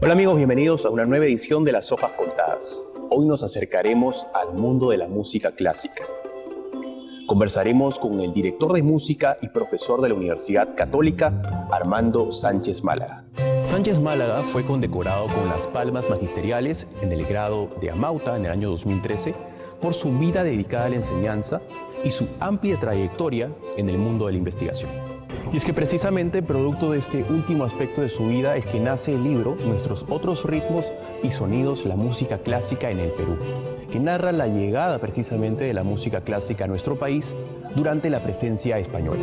Hola amigos, bienvenidos a una nueva edición de Las Hojas Contadas. Hoy nos acercaremos al mundo de la música clásica. Conversaremos con el director de música y profesor de la Universidad Católica, Armando Sánchez Málaga. Sánchez Málaga fue condecorado con las palmas magisteriales en el grado de Amauta en el año 2013 por su vida dedicada a la enseñanza y su amplia trayectoria en el mundo de la investigación. Y es que precisamente producto de este último aspecto de su vida es que nace el libro Nuestros otros ritmos y sonidos, la música clásica en el Perú, que narra la llegada precisamente de la música clásica a nuestro país durante la presencia española.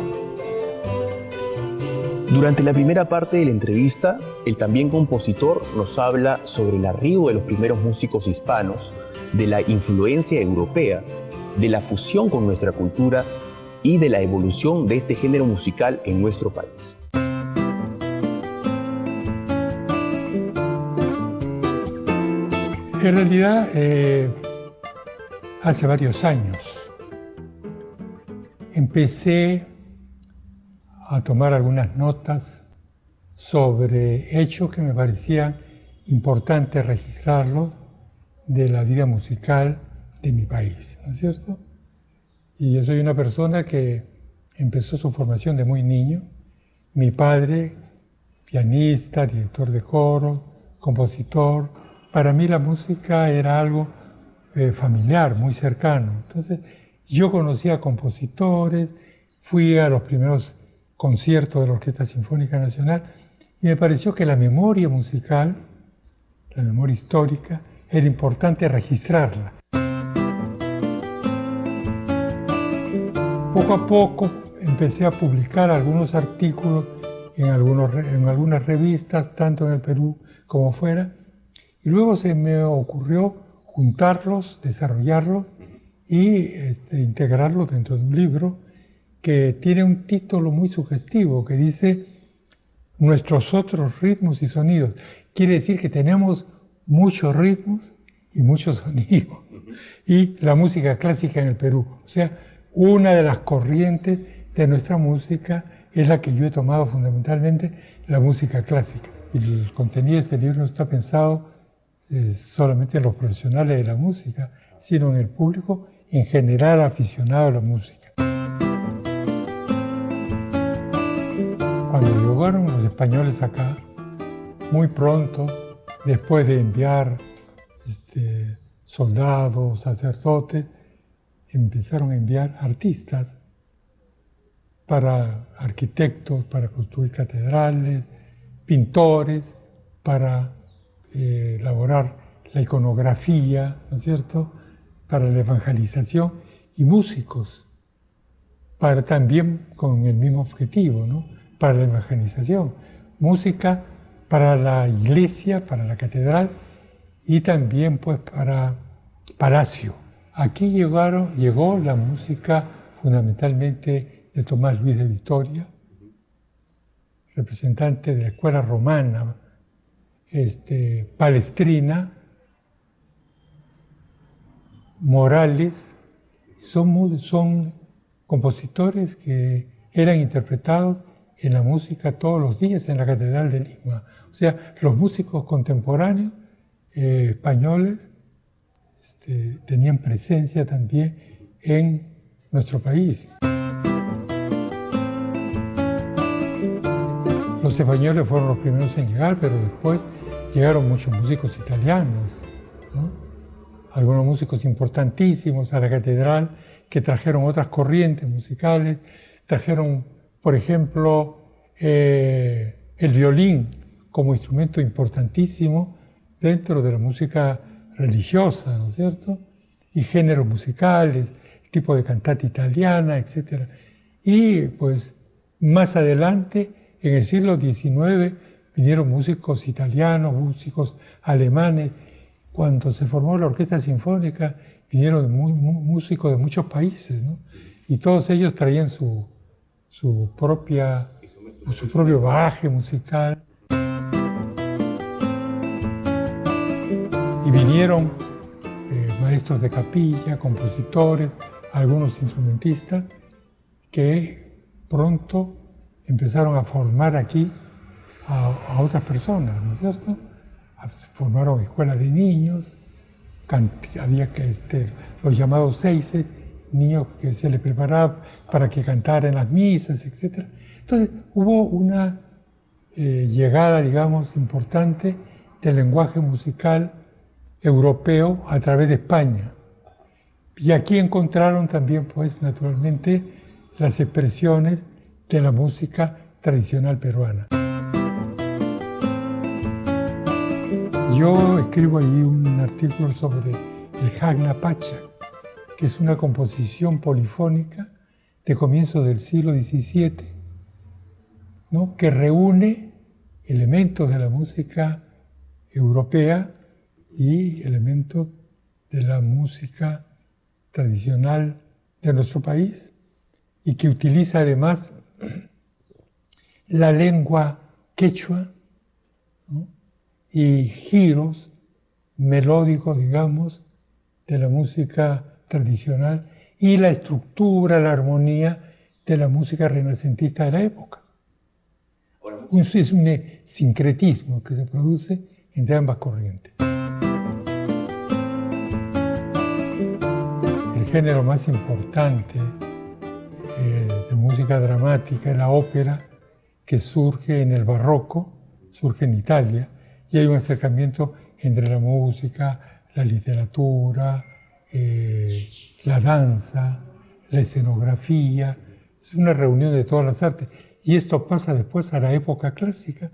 Durante la primera parte de la entrevista, el también compositor nos habla sobre el arribo de los primeros músicos hispanos, de la influencia europea, de la fusión con nuestra cultura y de la evolución de este género musical en nuestro país. En realidad, hace varios años empecé a tomar algunas notas sobre hechos que me parecían importantes registrarlos de la vida musical de mi país, ¿no es cierto? Y yo soy una persona que empezó su formación de muy niño. Mi padre, pianista, director de coro, compositor. Para mí la música era algo familiar, muy cercano. Entonces yo conocía a compositores, fui a los primeros conciertos de la Orquesta Sinfónica Nacional y me pareció que la memoria musical, la memoria histórica, era importante registrarla. Poco a poco empecé a publicar algunos artículos en algunas revistas, tanto en el Perú como fuera, y luego se me ocurrió juntarlos, desarrollarlos y integrarlos dentro de un libro que tiene un título muy sugestivo que dice Nuestros otros ritmos y sonidos. Quiere decir que tenemos muchos ritmos y muchos sonidos. Y la música clásica en el Perú. O sea, una de las corrientes de nuestra música es la que yo he tomado fundamentalmente, la música clásica. Y el contenido de este libro no está pensado solamente en los profesionales de la música, sino en el público en general aficionado a la música. Cuando llegaron los españoles acá, muy pronto, después de enviar soldados, sacerdotes, empezaron a enviar artistas para arquitectos, para construir catedrales, pintores, para elaborar la iconografía, ¿no es cierto?, para la evangelización, y músicos, para también con el mismo objetivo, ¿no?, para la evangelización. Música para la iglesia, para la catedral, y también pues para palacio. Aquí llegó la música fundamentalmente de Tomás Luis de Victoria, representante de la escuela romana, palestrina, Morales, son compositores que eran interpretados en la música todos los días en la Catedral de Lima. O sea, los músicos contemporáneos españoles tenían presencia también en nuestro país. Los españoles fueron los primeros en llegar, pero después llegaron muchos músicos italianos, ¿no? Algunos músicos importantísimos a la catedral que trajeron otras corrientes musicales, trajeron, por ejemplo, el violín como instrumento importantísimo dentro de la música religiosa, ¿no es cierto? Y géneros musicales, tipo de cantata italiana, etc. Y pues más adelante, en el siglo XIX, vinieron músicos italianos, músicos alemanes. Cuando se formó la Orquesta Sinfónica, vinieron músicos de muchos países, ¿no? Y todos ellos traían su propio bagaje musical. Y vinieron maestros de capilla, compositores, algunos instrumentistas, que pronto empezaron a formar aquí a otras personas, ¿no es cierto? formaron escuelas de niños, había los llamados seises, niños que se les preparaba para que cantaran en las misas, etc. Entonces hubo una llegada, digamos, importante del lenguaje musical europeo a través de España. Y aquí encontraron también, pues, naturalmente, las expresiones de la música tradicional peruana. Yo escribo allí un artículo sobre el Jagna Pacha, que es una composición polifónica de comienzos del siglo XVII, ¿no?, que reúne elementos de la música europea y elementos de la música tradicional de nuestro país, y que utiliza además la lengua quechua, ¿no?, y giros melódicos, digamos, de la música tradicional y la estructura, la armonía de la música renacentista de la época. Es un sincretismo que se produce entre ambas corrientes. El género más importante de música dramática es la ópera, que surge en el barroco, surge en Italia, y hay un acercamiento entre la música, la literatura, la danza, la escenografía. Es una reunión de todas las artes. Y esto pasa después a la época clásica.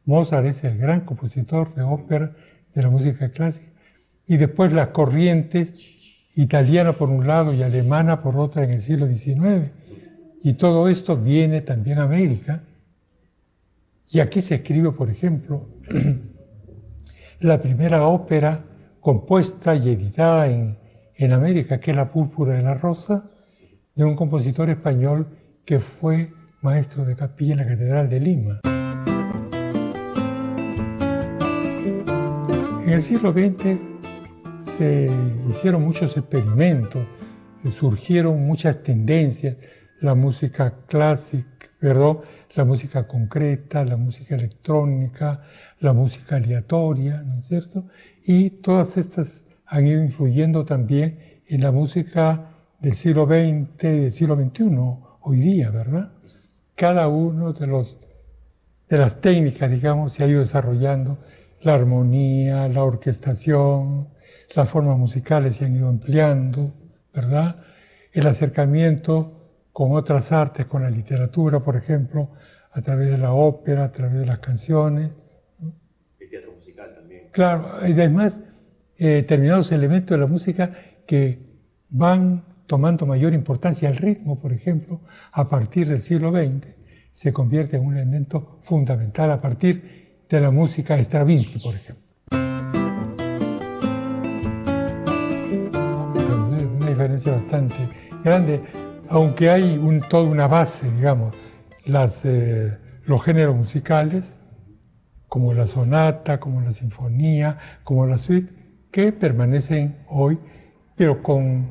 Mozart es el gran compositor de ópera, de la música clásica. Y después las corrientes italiana por un lado y alemana por otra en el siglo XIX. Y todo esto viene también a América. Y aquí se escribe, por ejemplo, la primera ópera compuesta y editada en América, que es La Púrpura de la Rosa, de un compositor español que fue maestro de capilla en la Catedral de Lima. En el siglo XX se hicieron muchos experimentos, surgieron muchas tendencias, la música clásica, la música concreta, la música electrónica, la música aleatoria, ¿no es cierto? Y todas estas han ido influyendo también en la música del siglo XX, del siglo XXI, hoy día, ¿verdad? Cada uno de las técnicas, digamos, se ha ido desarrollando, la armonía, la orquestación, las formas musicales se han ido ampliando, ¿verdad? El acercamiento con otras artes, con la literatura, por ejemplo, a través de la ópera, a través de las canciones, ¿no? El teatro musical también. Claro, y además determinados elementos de la música que van tomando mayor importancia. El ritmo, por ejemplo, a partir del siglo XX, se convierte en un elemento fundamental a partir de la música de Stravinsky, por ejemplo. Una diferencia bastante grande, aunque hay toda una base, digamos, los géneros musicales, como la sonata, como la sinfonía, como la suite, que permanecen hoy, pero con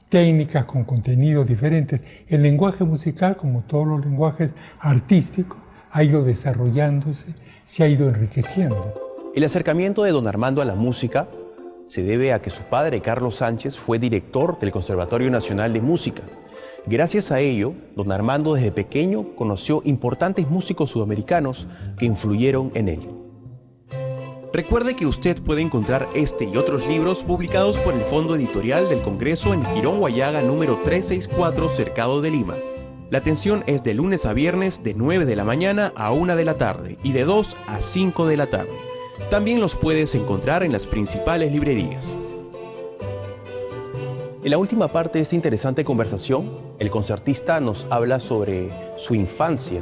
técnicas, con contenidos diferentes. El lenguaje musical, como todos los lenguajes artísticos, ha ido desarrollándose, se ha ido enriqueciendo. El acercamiento de don Armando a la música se debe a que su padre, Carlos Sánchez, fue director del Conservatorio Nacional de Música. Gracias a ello, don Armando desde pequeño conoció importantes músicos sudamericanos que influyeron en él. Recuerde que usted puede encontrar este y otros libros publicados por el Fondo Editorial del Congreso en Girón Guayaga número 364, Cercado de Lima. La atención es de lunes a viernes de 9 de la mañana a 1 de la tarde y de 2 a 5 de la tarde. También los puedes encontrar en las principales librerías. En la última parte de esta interesante conversación, el concertista nos habla sobre su infancia,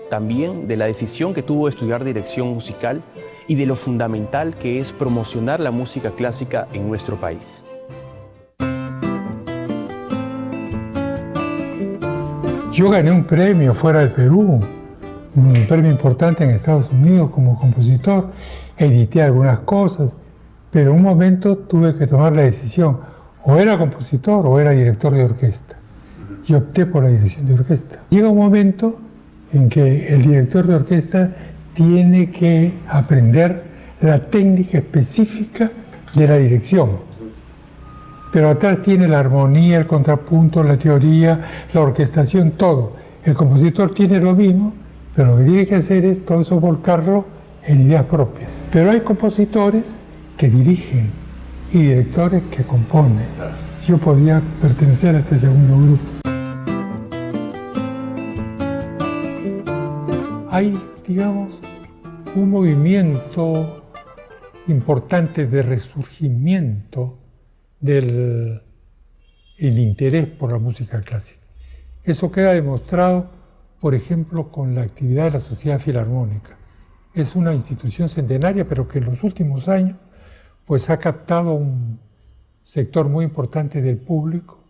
también de la decisión que tuvo de estudiar dirección musical y de lo fundamental que es promocionar la música clásica en nuestro país. Yo gané un premio fuera del Perú, un premio importante en Estados Unidos como compositor, edité algunas cosas, pero en un momento tuve que tomar la decisión. O era compositor o era director de orquesta. Yo opté por la dirección de orquesta. Llega un momento en que el director de orquesta tiene que aprender la técnica específica de la dirección. Pero atrás tiene la armonía, el contrapunto, la teoría, la orquestación, todo. El compositor tiene lo mismo, pero lo que tiene que hacer es todo eso volcarlo en ideas propias. Pero hay compositores que dirigen y directores que componen. Yo podía pertenecer a este segundo grupo. Hay, digamos, un movimiento importante de resurgimiento del interés por la música clásica. Eso queda demostrado, por ejemplo, con la actividad de la Sociedad Filarmónica. Es una institución centenaria, pero que en los últimos años pues, ha captado un sector muy importante del público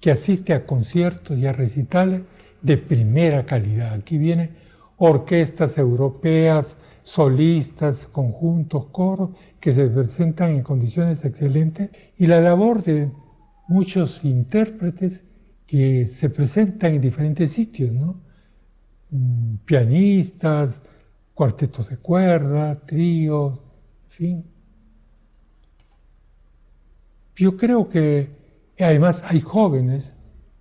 que asiste a conciertos y a recitales de primera calidad. Aquí vienen orquestas europeas, solistas, conjuntos, coros, que se presentan en condiciones excelentes, y la labor de muchos intérpretes que se presentan en diferentes sitios, ¿no? Pianistas, cuartetos de cuerda, tríos, en fin. Yo creo que además hay jóvenes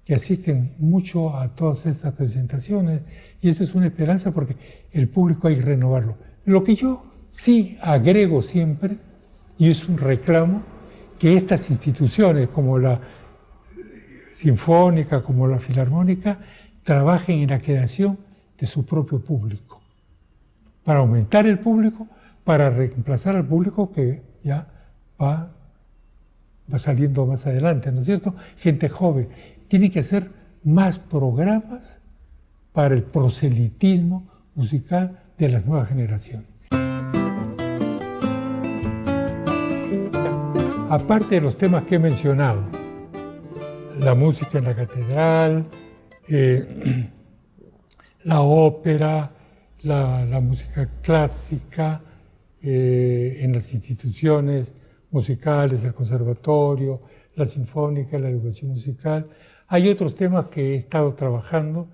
que asisten mucho a todas estas presentaciones, y eso es una esperanza porque el público hay que renovarlo. Lo que yo sí agrego siempre, y es un reclamo, que estas instituciones como la Sinfónica, como la Filarmónica, trabajen en la creación de su propio público, para aumentar el público, para reemplazar al público que ya va saliendo más adelante, ¿no es cierto? Gente joven. Tiene que hacer más programas para el proselitismo musical de las nuevas generaciones. Aparte de los temas que he mencionado, la música en la catedral, la ópera, la música clásica, en las instituciones musicales, el conservatorio, la sinfónica, la educación musical. Hay otros temas que he estado trabajando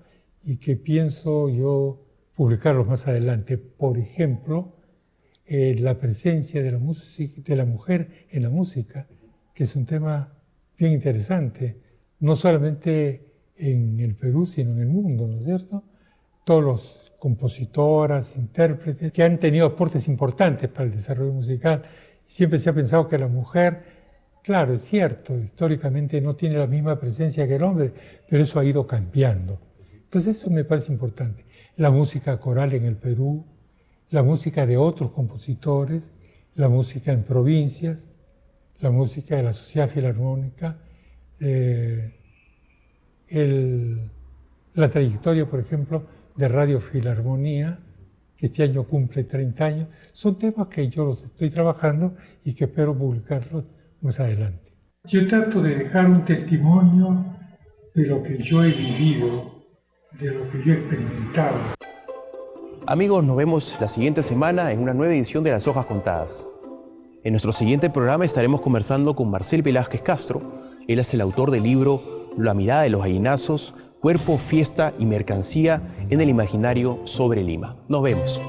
y que pienso yo publicarlos más adelante. Por ejemplo, la presencia de la mujer en la música, que es un tema bien interesante, no solamente en el Perú, sino en el mundo, ¿no es cierto? Todos los compositoras, intérpretes, que han tenido aportes importantes para el desarrollo musical. Siempre se ha pensado que la mujer, claro, es cierto, históricamente no tiene la misma presencia que el hombre, pero eso ha ido cambiando. Entonces eso me parece importante. La música coral en el Perú, la música de otros compositores, la música en provincias, la música de la Sociedad Filarmónica, la trayectoria, por ejemplo, de Radio Filarmonía, que este año cumple 30 años, son temas que yo los estoy trabajando y que espero publicarlos más adelante. Yo trato de dejar un testimonio de lo que yo he vivido, de lo que yo he experimentado. Amigos, nos vemos la siguiente semana en una nueva edición de Las Hojas Contadas. En nuestro siguiente programa estaremos conversando con Marcel Velázquez Castro. Él es el autor del libro La mirada de los gallinazos, cuerpo, fiesta y mercancía en el imaginario sobre Lima. Nos vemos.